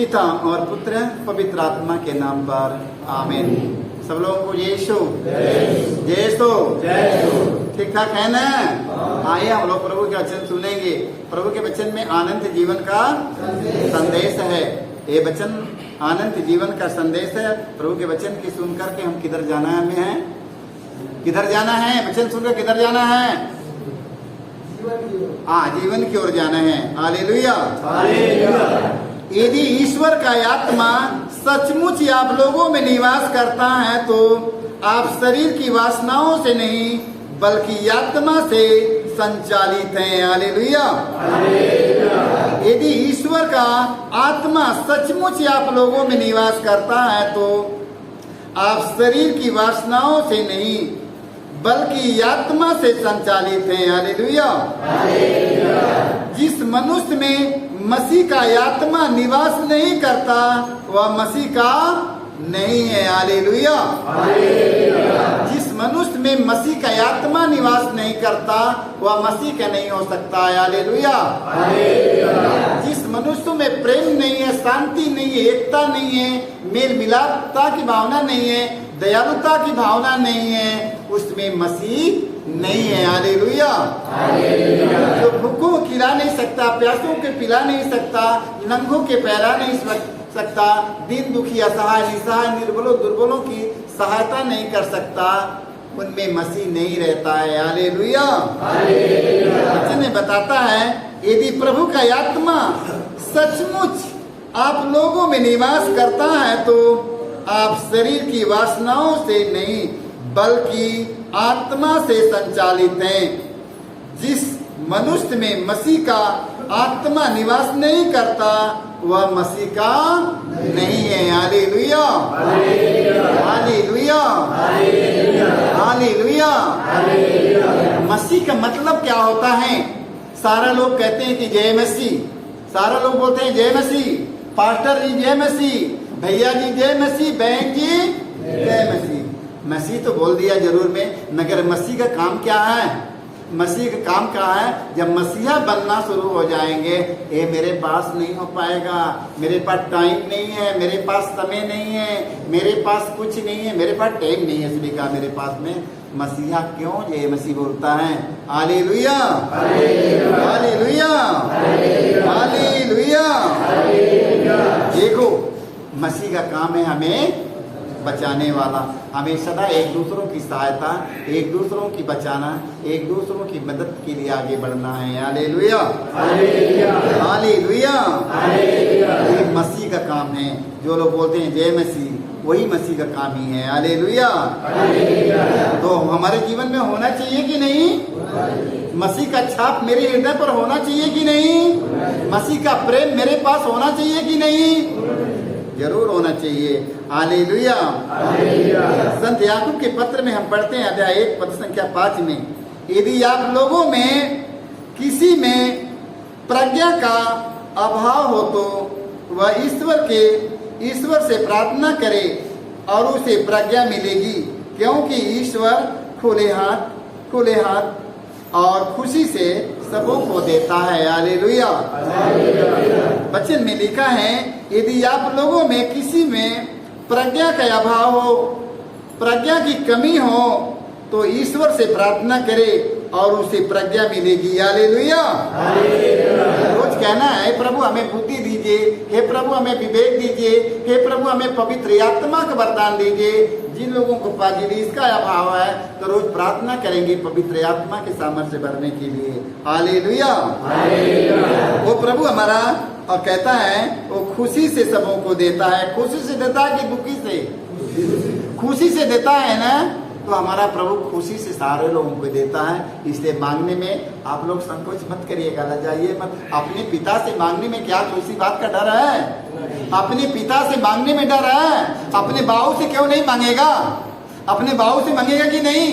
पिता और पुत्र पवित्र आत्मा के नाम पर आमीन। सब लोगों को यीशु यीशु ठीक ठाक है ना? आइए हम लोग प्रभु के वचन सुनेंगे। प्रभु के वचन में अनंत जीवन का संदेश है। ये वचन अनंत जीवन का संदेश है। प्रभु के वचन की सुनकर के हम किधर जाना है? हमें है किधर जाना है? वचन सुनकर किधर जाना है? जीवन की ओर जाना है। हालेलुया। यदि ईश्वर का आत्मा सचमुच आप लोगों में निवास करता है तो आप शरीर की वासनाओं से नहीं बल्कि आत्मा से संचालित हैं। हालेलुया। यदि ईश्वर का आत्मा सचमुच आप लोगों में निवास करता है तो आप शरीर की वासनाओं से नहीं बल्कि आत्मा से संचालित हैं। हालेलुया। जिस मनुष्य में मसीह का आत्मा निवास नहीं करता वह मसीह का नहीं है। हालेलुया। जिस मनुष्य में मसीह का आत्मा निवास नहीं करता वह मसीह का नहीं हो सकता है। हालेलुया। जिस मनुष्य में प्रेम नहीं है, शांति नहीं है, एकता नहीं है, मेल मिलापता की भावना नहीं है, दयालुता की भावना नहीं है, उसमें मसीह नहीं है। हालेलुया। जो भूखों को खिला नहीं सकता, प्यासों के पिला नहीं सकता, नंगों के पहरा नहीं सकता, दीन दुखी असहाय निसहाय निर्बलों दुर्बलों की सहायता नहीं कर सकता, उनमें मसीह नहीं रहता है। हालेलुया। वचन में बताता है यदि प्रभु का आत्मा सचमुच आप लोगों में निवास करता है तो आप शरीर की वासनाओं से नहीं बल्कि आत्मा से संचालित हैं। जिस मनुष्य में मसीह का आत्मा निवास नहीं करता वह मसीह का नहीं है। हालेलुया। हालेलुया। हालेलुया। मसीह का मतलब क्या होता है? सारा लोग कहते हैं कि जय मसीह, सारा लोग बोलते हैं जय मसीह, पास्टर जी जय मसीह, भैया जी जय मसीह, बहन जी जय मसीह। मसीह तो बोल दिया जरूर में, मगर मसीह का काम क्या है? मसीह का काम क्या है? जब मसीहा बनना शुरू हो जाएंगे, ये मेरे पास नहीं हो पाएगा, मेरे पास टाइम नहीं है, मेरे पास समय नहीं है, मेरे पास कुछ नहीं है, मेरे पास टाइम नहीं है, इसलिए कहा मेरे पास में मसीहा क्यों ये मसीह बोलता है। हालेलुया। हालेलुया। हालेलुया। देखो मसीह का काम है हमें बचाने वाला, हमें सदा एक दूसरों की सहायता, एक दूसरों की बचाना, एक दूसरों की मदद के लिए आगे बढ़ना है। हालेलुया। हालेलुया। ये मसीह का काम है। जो लोग बोलते हैं जय मसीह, वही मसीह का काम ही है। हालेलुया। तो हमारे जीवन में होना चाहिए कि नहीं? मसीह का छाप मेरे हृदय पर होना चाहिए कि नहीं? मसीह का प्रेम मेरे पास होना चाहिए कि नहीं? जरूर होना चाहिए। हालेलुया। संत याकूब के पत्र में हम पढ़ते हैं अध्याय 1 पद संख्या 5 में, यदि आप लोगों में किसी में प्रज्ञा का अभाव हो तो वह ईश्वर से प्रार्थना करे और उसे प्रज्ञा मिलेगी, क्योंकि ईश्वर खुले हाथ और खुशी से सबों को देता है। हालेलुया। वचन में लिखा है यदि आप लोगों में किसी में प्रज्ञा का अभाव हो, प्रज्ञा की कमी हो तो ईश्वर से प्रार्थना करे और उसे प्रज्ञा मिलेगी। हालेलुया। रोज कहना है प्रभु हमें बुद्धि दीजिए, हे प्रभु हमें विवेक दीजिए, हे प्रभु हमें पवित्र आत्मा का वरदान दीजिए। जिन लोगों को पाजिलीस का अभाव है तो रोज प्रार्थना करेंगे पवित्र आत्मा के सामर्थ्य भरने के लिए। हालेलुया। वो प्रभु हमारा और कहता है वो खुशी से सबों को देता है। खुशी से देता है कि दुखी से? खुशी से देता है ना। तो हमारा प्रभु खुशी से सारे लोगों को देता है। इसलिए मांगने में आप लोग संकोच मत करिएगा, लजाइए मत। अपने पिता से मांगने में क्या किसी बात का डर है? अपने पिता से मांगने में डर है? अपने बाबू से क्यों नहीं मांगेगा? अपने बाबू से मांगेगा कि नहीं?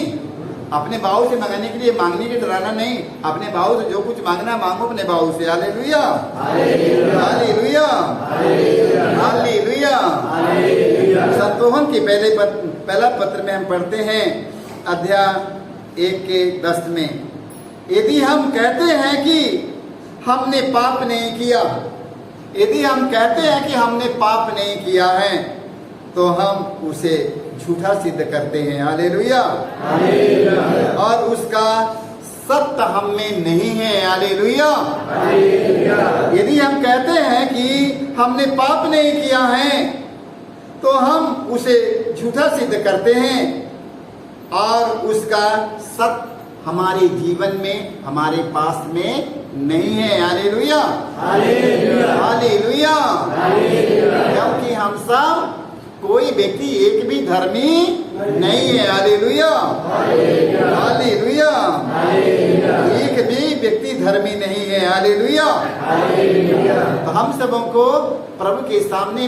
अपने बाबू से मांगने के लिए मांगने के डराना नहीं। अपने बाबू से जो कुछ मांगना मांगो अपने बाबू से। हालेलुया। हालेलुया। हालेलुया। संतोहन के पहला पत्र में हम पढ़ते हैं अध्याय 1 के 10 में, यदि हम कहते हैं कि हमने पाप नहीं किया, यदि हम कहते हैं कि हमने पाप नहीं किया है तो हम उसे झूठा सिद्ध करते हैं। हालेलुया। और उसका सत्य हम में नहीं है। हालेलुया। यदि हम कहते हैं कि हमने पाप नहीं किया है तो हम उसे झूठा सिद्ध करते हैं और उसका सत्य हमारे जीवन में, हमारे पास में नहीं है। हालेलुया। हालेलुया। क्योंकि हम सब, कोई व्यक्ति एक भी धर्मी नहीं है। हालेलुया। हालेलुया। एक भी व्यक्ति धर्मी नहीं है। हालेलुया। तो हम सबों को प्रभु के सामने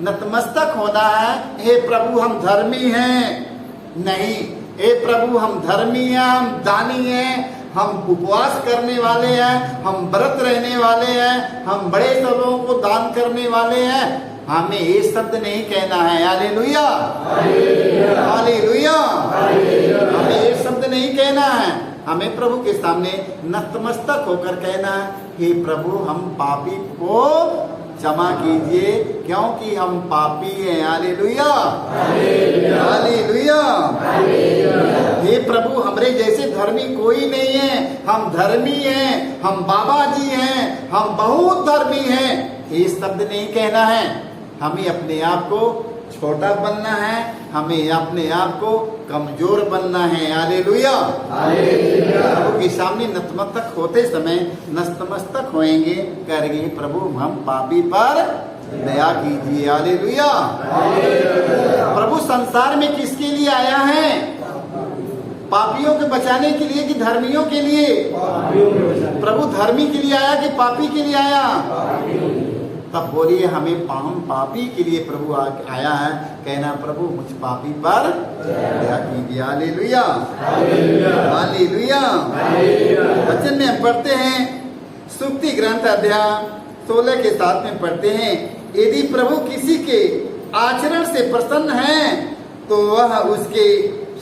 नतमस्तक होना है। हे प्रभु हम धर्मी हैं नहीं, हे प्रभु हम धर्मी हैं, हम दानी हैं, हम उपवास करने वाले हैं, हम व्रत रहने वाले हैं, हम बड़े सबों को दान करने वाले हैं। हमें ये शब्द नहीं कहना है। हालेलुया। हालेलुया। हमें ये शब्द नहीं कहना है। हमें प्रभु के सामने नतमस्तक होकर कहना है, हे प्रभु हम पापी को क्षमा कीजिए क्योंकि हम पापी हैं। हालेलुया। हालेलुया। हे प्रभु हमरे जैसे धर्मी कोई नहीं है, हम धर्मी हैं, हम बाबा जी हैं, हम बहुत धर्मी हैं। ये शब्द नहीं कहना है। हमें अपने आप को छोटा बनना है, हमें अपने आप को कमजोर बनना है। हालेलुया। प्रभु के सामने नतमस्तक होते समय नतमस्तक होएंगे, कहेंगे प्रभु हम पापी पर दया कीजिए। हालेलुया। प्रभु संसार में किसके लिए आया है? पापियों को बचाने के लिए कि धर्मियों के लिए? प्रभु धर्मी के लिए आया कि पापी के लिए आया? तब बोलिए हमें हम पापी के लिए प्रभु आया है। कहना प्रभु मुझ पापी पर दया कीजिए। हालेलुया। हालेलुया। वचन में हम पढ़ते हैं, सुक्ति ग्रंथ अध्याय 16 के 7 में पढ़ते हैं, यदि प्रभु किसी के आचरण से प्रसन्न है तो वह उसके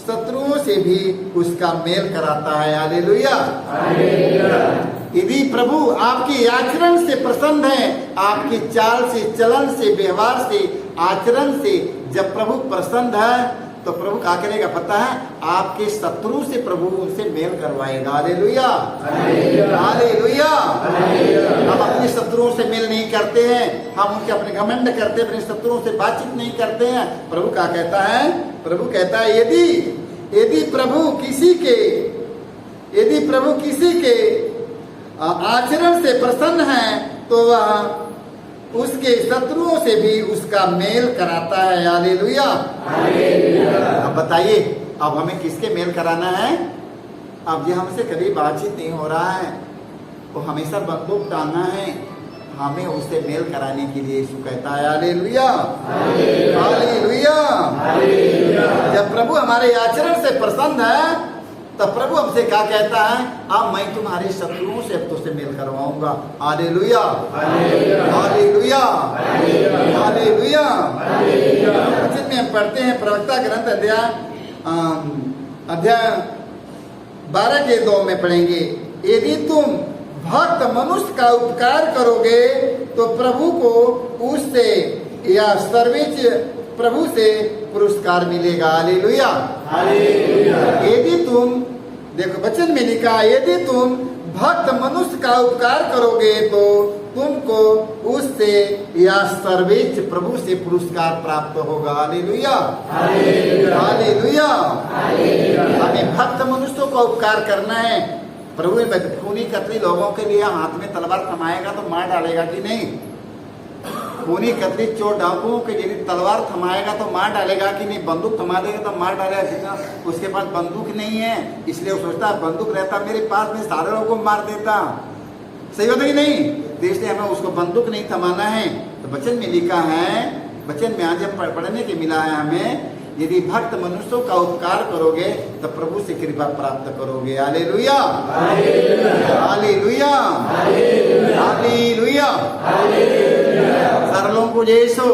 शत्रुओं से भी उसका मेल कराता है। हालेलुया। यदि प्रभु आपके आचरण से प्रसन्न है, आपकी चाल से, चलन से, व्यवहार से, आचरण से जब प्रभु प्रसन्न है तो प्रभु क्या करेगा पता है? आपके शत्रु से प्रभु उनसे मेल करवाएगा। हालेलुया। हालेलुया। हम अपने शत्रुओं से मेल नहीं करते हैं, हम उनके अपने घमंड करते हैं, अपने शत्रुओं से बातचीत नहीं करते हैं। प्रभु क्या कहता है? प्रभु कहता है यदि प्रभु किसी के आचरण से प्रसन्न है तो वह उसके शत्रुओं से भी उसका मेल कराता है। हालेलुया। अब बताइए, अब हमें किसके मेल कराना है? अब ये हमसे कभी बातचीत नहीं हो रहा है, वो हमेशा बंदूक टांगना है, हमें उससे मेल कराने के लिए यीशु कहता है। हालेलुया। हालेलुया। जब प्रभु हमारे आचरण से प्रसन्न है तब प्रभु हमसे क्या कहता है? अब मैं तुम्हारे शत्रुओं से अब तुझसे मेल करवाऊंगा। हालेलुया। हालेलुया। हालेलुया। वचन में हम पढ़ते हैं प्रवक्ता ग्रंथ अध्याय 12 के 2 में पढ़ेंगे, यदि तुम भक्त मनुष्य का उपकार करोगे तो प्रभु को उससे या सर्वोच्च प्रभु से पुरस्कार मिलेगा। हालेलुया। यदि तुम, देखो वचन में लिखा, यदि तुम भक्त मनुष्य का उपकार करोगे तो तुमको उससे या सर्वोच्च प्रभु से पुरस्कार प्राप्त होगा। हालेलुया। हालेलुया। हमें भक्त मनुष्यों का उपकार करना है। प्रभु खूनी कतरी लोगों के लिए हाथ में तलवार थमाएगा तो मार डालेगा कि नहीं? खूनी कतरी चोर डाकुओं के यदि तलवार थमाएगा तो मार डालेगा कि नहीं? बंदूक थमा देगा तो मार डालेगा। जितना उसके पास बंदूक नहीं है इसलिए वो सोचता बंदूक रहता मेरे पास में सारे लोगों को मार देता। सही होता कि नहीं? तो इसलिए हमें उसको बंदूक नहीं थमाना है। तो वचन में लिखा है, वचन में आज हम पढ़ने के मिला है हमें, यदि भक्त मनुष्यों का उपकार करोगे तो प्रभु से कृपा प्राप्त करोगे। हालेलुया। हालेलुया। हालेलुया। सरलों को जय सो।